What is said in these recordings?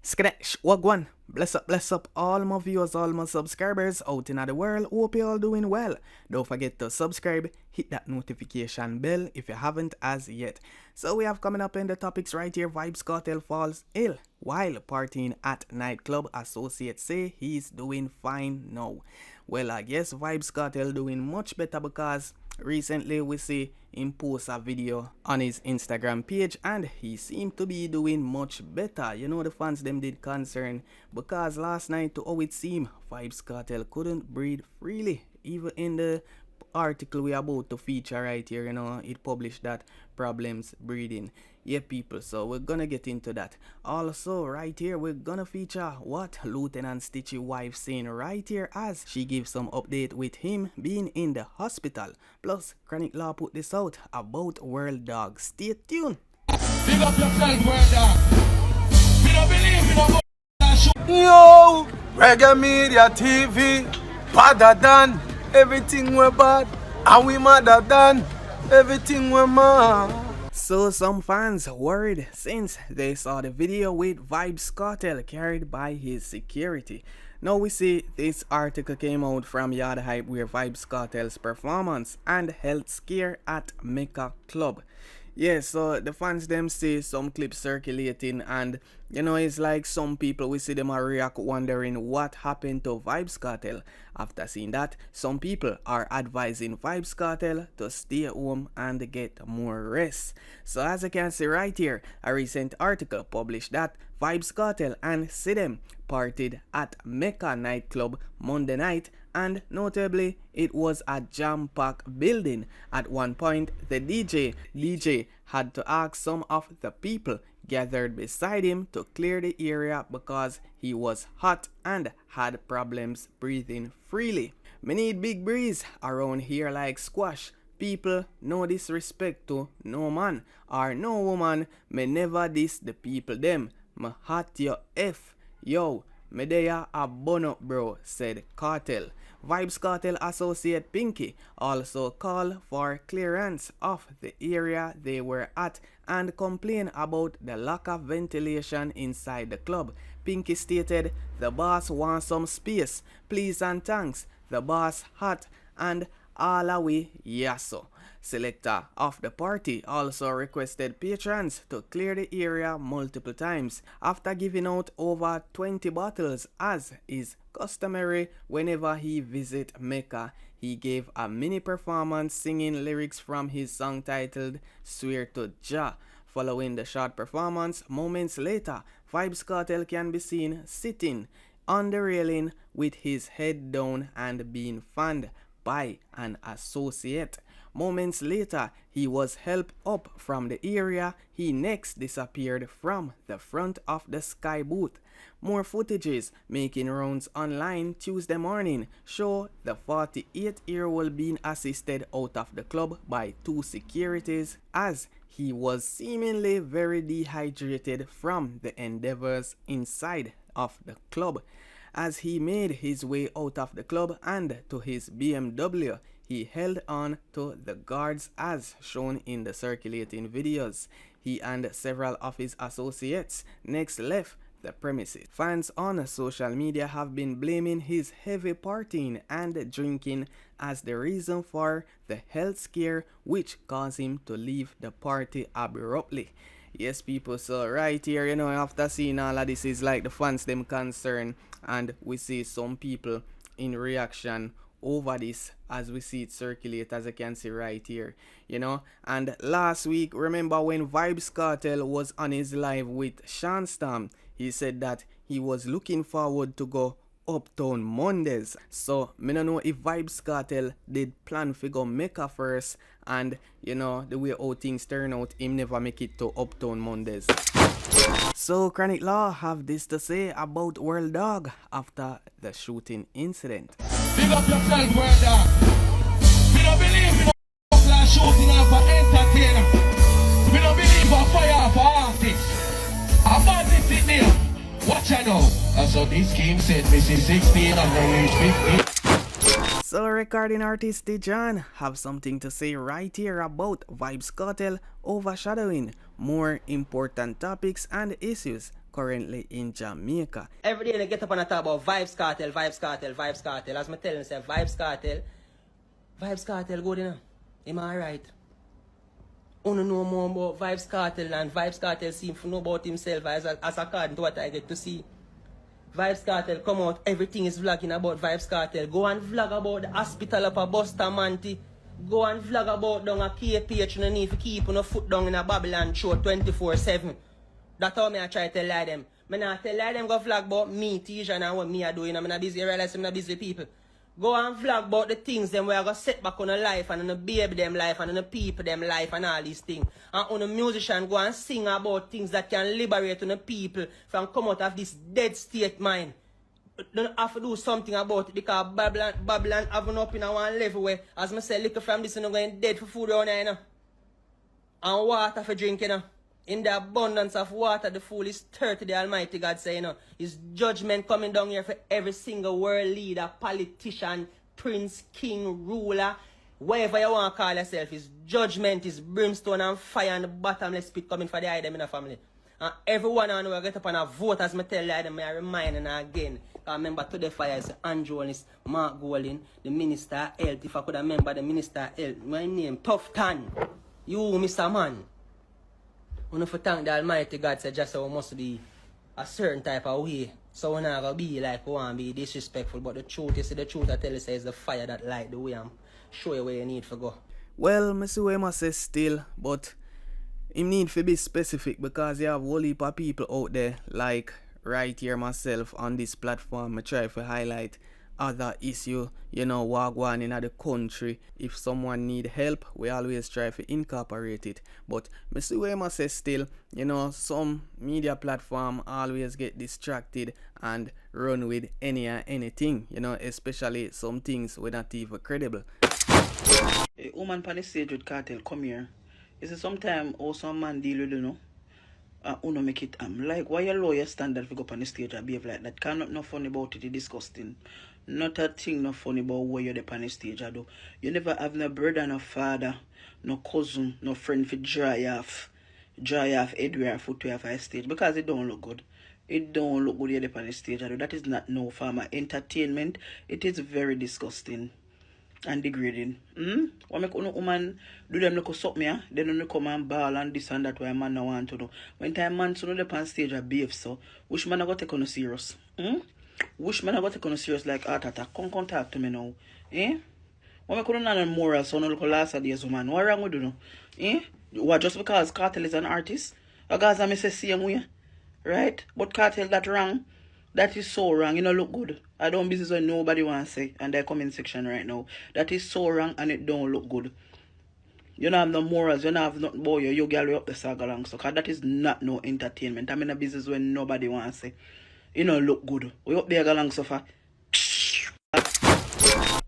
Skadash, wagwan. Bless up all my viewers, all my subscribers out in the world. Hope you all doing well. Don't forget to subscribe, hit that notification bell if you haven't as yet. So we have coming up in the topics right here. Vybz Cartel falls ill while partying at nightclub. Associates say he's doing fine now. Well, I guess Vybz Cartel doing much better because recently we see him post a video on his Instagram page and he seemed to be doing much better. You know, the fans them did concern because last night, to how it seemed, Vybz Cartel couldn't breathe freely. Even in the article we are about to feature right here, you know, it published that problems breathing. Yeah, people, so we're gonna get into that. Also, right here, we're gonna feature what Lieutenant Stitchie wife saying right here as she gives some update with him being in the hospital. Plus, Chronic Law put this out about World Dog. Stay tuned. Big up yourself, World Dog. We don't believe in a Yo, Reggae Media TV, badder than everything we're bad, and we madder than everything we're mad. So some fans worried since they saw the video with Vybz Cartel carried by his security. Now we see this article came out from Yard Hype where Vybz Cartel's performance and health scare at Mecca Club. Yeah, so the fans them see some clips circulating and you know it's like some people we see them are react wondering what happened to Vybz Cartel. After seeing that, some people are advising Vybz Cartel to stay home and get more rest. So as you can see right here, a recent article published that Vybz Cartel and Sidem partied at Mecca nightclub Monday night, and notably it was a jam-packed building. At one point the DJ had to ask some of the people gathered beside him to clear the area because he was hot and had problems breathing freely. Me need big breeze around here like squash. People, no disrespect to no man or no woman, me never diss the people them. Me hot your F. Yo, me deya a bun up bro, said Kartel. Vybz Cartel associate Pinky also called for clearance of the area they were at and complained about the lack of ventilation inside the club. Pinky stated, "The boss wants some space, please and thanks, the boss hot and all away yasso." Selector of the party also requested patrons to clear the area multiple times after giving out over 20 bottles as is customary whenever he visit Mecca. He gave a mini performance singing lyrics from his song titled Swear to Jah. Following the short performance, moments later, Vybz Cartel can be seen sitting on the railing with his head down and being fanned by an associate. Moments later, he was helped up from the area. He next disappeared from the front of the Sky booth. More footages making rounds online Tuesday morning show the 48-year-old being assisted out of the club by two securities as he was seemingly very dehydrated from the endeavors inside of the club. As he made his way out of the club and to his BMW, he held on to the guards as shown in the circulating videos. He and several of his associates next left the premises. Fans on social media have been blaming his heavy partying and drinking as the reason for the health scare which caused him to leave the party abruptly. Yes, people, so right here, you know, after seeing all of this is like the fans them concerned, and we see some people in reaction over this as we see it circulate, as you can see right here, you know. And last week, remember when Vybz Cartel was on his live with Shanstam, he said that he was looking forward to go Uptown Mondays. So me don't know if Vybz Cartel did plan to go Mecca first, and you know the way how things turn out, him never make it to Uptown Mondays. So Chronic Law have this to say about World Dog after the shooting incident. Big up yourself, World Dog. We don't believe in a flash shooting off an entertainer. We don't believe in fire for artists. I'm not this there. Watch out now. That's what this game said. Mrs. 16 and they reach 15. So recording artist Dijon have something to say right here about Vybz Cartel overshadowing more important topics and issues currently in Jamaica. Every day they get up and I talk about Vybz Cartel, Vybz Cartel, Vybz Cartel. As I tell them, say Vybz Cartel good enough. Am I right? Wanna know more about Vybz Cartel, and Vybz Cartel seem to know about himself as according to what I get to see. Vybz Cartel come out, everything is vlogging about Vybz Cartel. Go and vlog about the hospital up a Bustamante. Go and vlog about down a KPH. You need to keep on a foot down in a Babylon show 24/7. That's how I try to tell lie them. I not tell lie them go vlog about me, Tijan, and what me are doing. I'm not busy, realize I'm not busy people. Go and vlog about the things them where I go set back on a life and on a baby them life and on a people them life and all these things. And on a musician go and sing about things that can liberate on the people from come out of this dead state mind. Don't have to do something about it because Babylon having up in a one level where, as I say, liquor from this and going dead for food around here, you know. And water for drinking, you know. In the abundance of water, the fool is thirsty, the Almighty God say, you know. His judgment coming down here for every single world leader, politician, prince, king, ruler, whatever you want to call yourself. His judgment is brimstone and fire and the bottomless pit coming for the item in the family. And everyone I know get up and vote as I tell them, I remind them again. I remember today fire is Andrew and Mark Golding, the Minister of Health. If I could remember the Minister of Health, my name, Tough Tan. You, Mr. Man. I want to thank the Almighty God said just so we must be a certain type of way. So we're not going to be like we want to be disrespectful. But the truth, you see, the truth I tell you is the fire that light the way and show you where you need to go. Well, I see what I must say still, but you need to be specific because you have a whole heap of people out there like right here myself on this platform. I try to highlight other issue, you know, what go on in the country. If someone need help, we always try to incorporate it. But I see what I must say still, you know, some media platform always get distracted and run with anything, you know, especially some things we're not even credible. A woman on the stage with Kartel come here. You see sometimes how some man deal with you know. Uno make it like why your lawyer stand that we go up on the stage and behave like that. Cannot no funny about it, it's disgusting. Not a thing no funny about where you're up on the stage. I do. You never have no brother, no father, no cousin, no friend for dry off headwear, footwear for a stage because it don't look good. It don't look good you're up on the stage. I do. That is not no form of entertainment. It is very disgusting and degrading. What make no woman do them look up me, they don't come and ball and this and that why a man no want to do. When time man so no on stage a behave so, which man I go take on serious? Which man I go take on serious like heart attack? Come talk to me now. What make no non moral so no look last days woman? What wrong with you no? What just because Kartel is an artist? A guys I say same way. Right? But Kartel that wrong. That is so wrong. You know, look good. I don't business what nobody wants to say. And their comment section right now. That is so wrong and it don't look good. You don't have no morals. You don't have nothing about you. You girl up the saga long. So, cause that is not no entertainment. I'm in a business when nobody wants to say. You know, look good. We up there along so far.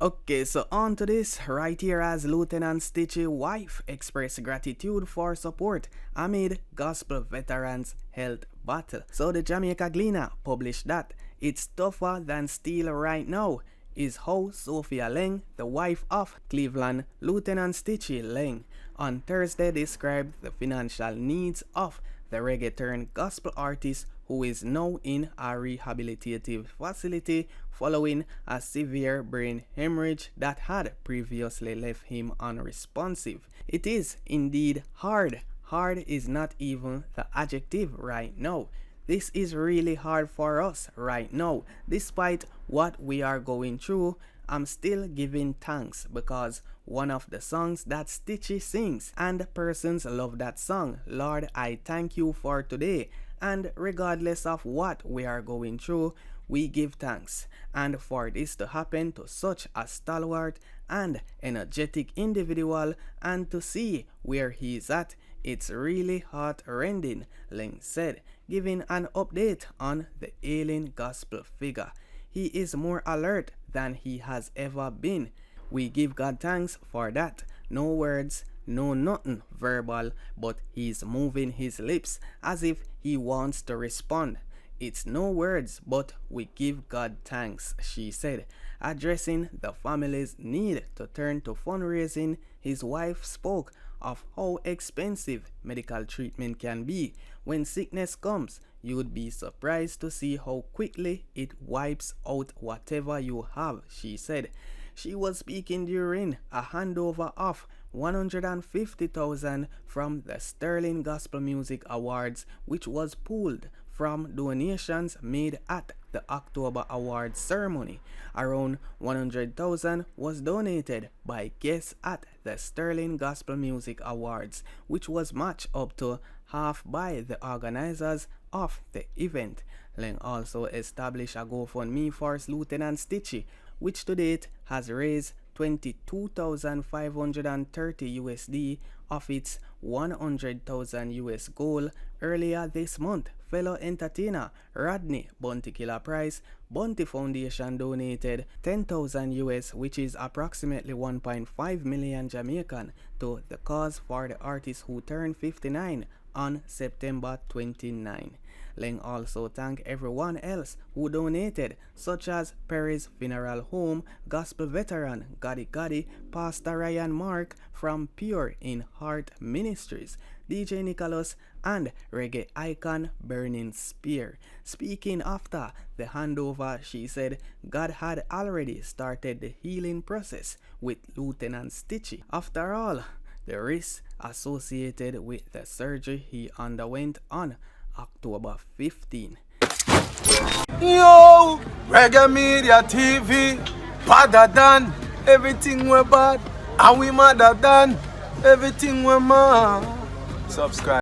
Okay, so on to this right here as Lieutenant Stitchie wife expressed gratitude for support amid gospel veterans health battle. So the Jamaica Gleaner published that it's tougher than steel right now is how Sophia Leng, the wife of Cleveland Lieutenant Stitchie Leng, on Thursday described the financial needs of the reggae gospel artist who is now in a rehabilitative facility following a severe brain hemorrhage that had previously left him unresponsive. It is indeed hard. Hard is not even the adjective right now. This is really hard for us right now. Despite what we are going through, I'm still giving thanks because one of the songs that Stitchie sings and persons love that song. Lord, I thank you for today. And regardless of what we are going through, we give thanks. And for this to happen to such a stalwart and energetic individual and to see where he is at, it's really heart-rending, Leng said, giving an update on the ailing gospel figure. He is more alert than he has ever been. We give God thanks for that. No words, no nothing verbal, but he's moving his lips as if he wants to respond. it's no words, but we give God thanks, she said. Addressing the family's need to turn to fundraising, his wife spoke of how expensive medical treatment can be. When sickness comes, you would be surprised to see how quickly it wipes out whatever you have, she said. She was speaking during a handover of $150,000 from the Sterling Gospel Music Awards, which was pulled from donations made at the October Awards ceremony. Around $100,000 was donated by guests at the Sterling Gospel Music Awards, which was matched up to half by the organizers of the event. Leng also established a GoFundMe for Lieutenant Stitchie, which to date has raised 22,530 USD of its 100,000 US goal. Earlier this month, fellow entertainer Rodney Bounty Killer Price Bounty Foundation donated 10,000 US, which is approximately 1.5 million Jamaican, to the cause for the artist who turned 59 on September 29. Leng also thanked everyone else who donated, such as Perry's Funeral Home, gospel veteran Gotti Gotti, Pastor Ryan Mark from Pure in Heart Ministries, DJ Nicholas, and reggae icon Burning Spear. Speaking after the handover, she said God had already started the healing process with Lieutenant Stitchie. After all, the risks associated with the surgery he underwent on October 15. Yo, Reggae Media TV, badder than everything we bad, and we madder than everything we mad. Subscribe.